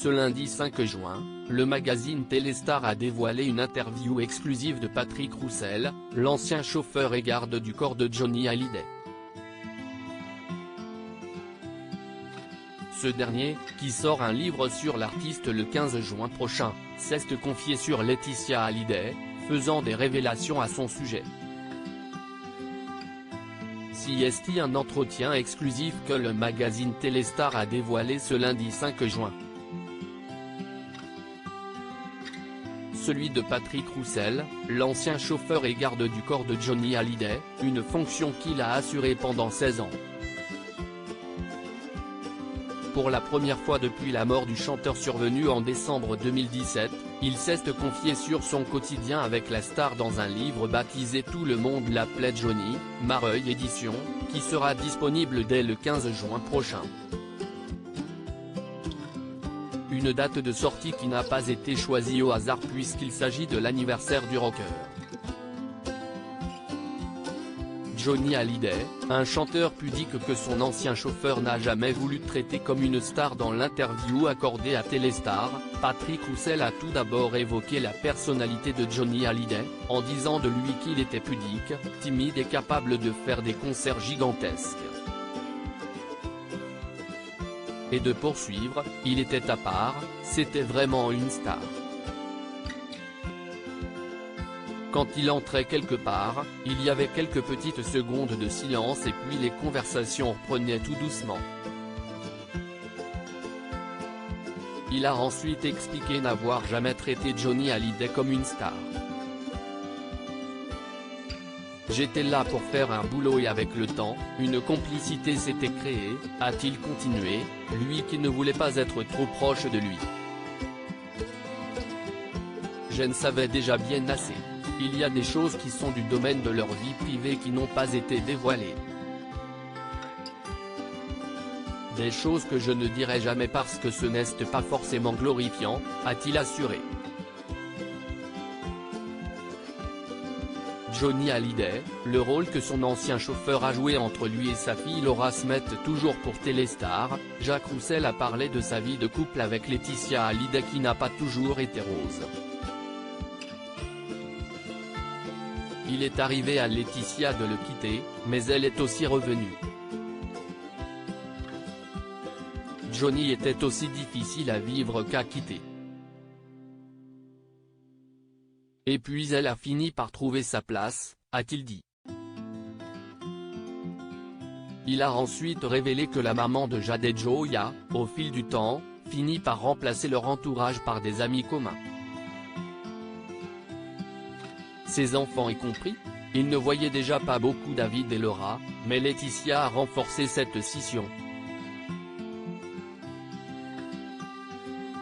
Ce lundi 5 juin, le magazine Téléstar a dévoilé une interview exclusive de Patrick Roussel, l'ancien chauffeur et garde du corps de Johnny Hallyday. Ce dernier, qui sort un livre sur l'artiste le 15 juin prochain, s'est confié sur Laetitia Hallyday, faisant des révélations à son sujet. C'est un entretien exclusif que le magazine Téléstar a dévoilé ce lundi 5 juin. Celui de Patrick Roussel, l'ancien chauffeur et garde du corps de Johnny Hallyday, une fonction qu'il a assurée pendant 16 ans. Pour la première fois depuis la mort du chanteur survenue en décembre 2017, il s'est confié sur son quotidien avec la star dans un livre baptisé Tout le monde l'appelait Johnny, Mareuil édition, qui sera disponible dès le 15 juin prochain. Une date de sortie qui n'a pas été choisie au hasard puisqu'il s'agit de l'anniversaire du rocker. Johnny Hallyday, un chanteur pudique que son ancien chauffeur n'a jamais voulu traiter comme une star. Dans l'interview accordée à Téléstar, Patrick Roussel a tout d'abord évoqué la personnalité de Johnny Hallyday, en disant de lui qu'il était pudique, timide et capable de faire des concerts gigantesques. Et de poursuivre, il était à part, c'était vraiment une star. Quand il entrait quelque part, il y avait quelques petites secondes de silence et puis les conversations reprenaient tout doucement. Il a ensuite expliqué n'avoir jamais traité Johnny Hallyday comme une star. J'étais là pour faire un boulot et avec le temps, une complicité s'était créée, a-t-il continué, lui qui ne voulait pas être trop proche de lui. Je ne savais déjà bien assez. Il y a des choses qui sont du domaine de leur vie privée qui n'ont pas été dévoilées. Des choses que je ne dirai jamais parce que ce n'est pas forcément glorifiant, a-t-il assuré. Johnny Hallyday, le rôle que son ancien chauffeur a joué entre lui et sa fille Laura Smet toujours pour Téléstar, Jacques Roussel a parlé de sa vie de couple avec Laetitia Hallyday qui n'a pas toujours été rose. Il est arrivé à Laetitia de le quitter, mais elle est aussi revenue. Johnny était aussi difficile à vivre qu'à quitter. Et puis elle a fini par trouver sa place, a-t-il dit. Il a ensuite révélé que la maman de Jade et Joey a, au fil du temps, fini par remplacer leur entourage par des amis communs. Ses enfants y compris, ils ne voyaient déjà pas beaucoup David et Laura, mais Laetitia a renforcé cette scission.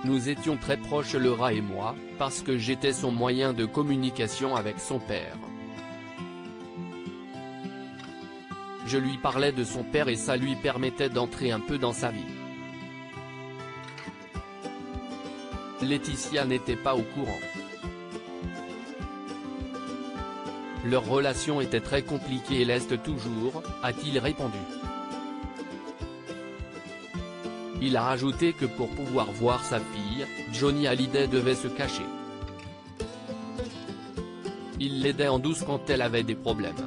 Nous étions très proches Laura et moi, parce que j'étais son moyen de communication avec son père. Je lui parlais de son père et ça lui permettait d'entrer un peu dans sa vie. Laetitia n'était pas au courant. Leur relation était très compliquée et l'est toujours, a-t-il répondu. Il a ajouté que pour pouvoir voir sa fille, Johnny Hallyday devait se cacher. Il l'aidait en douce quand elle avait des problèmes.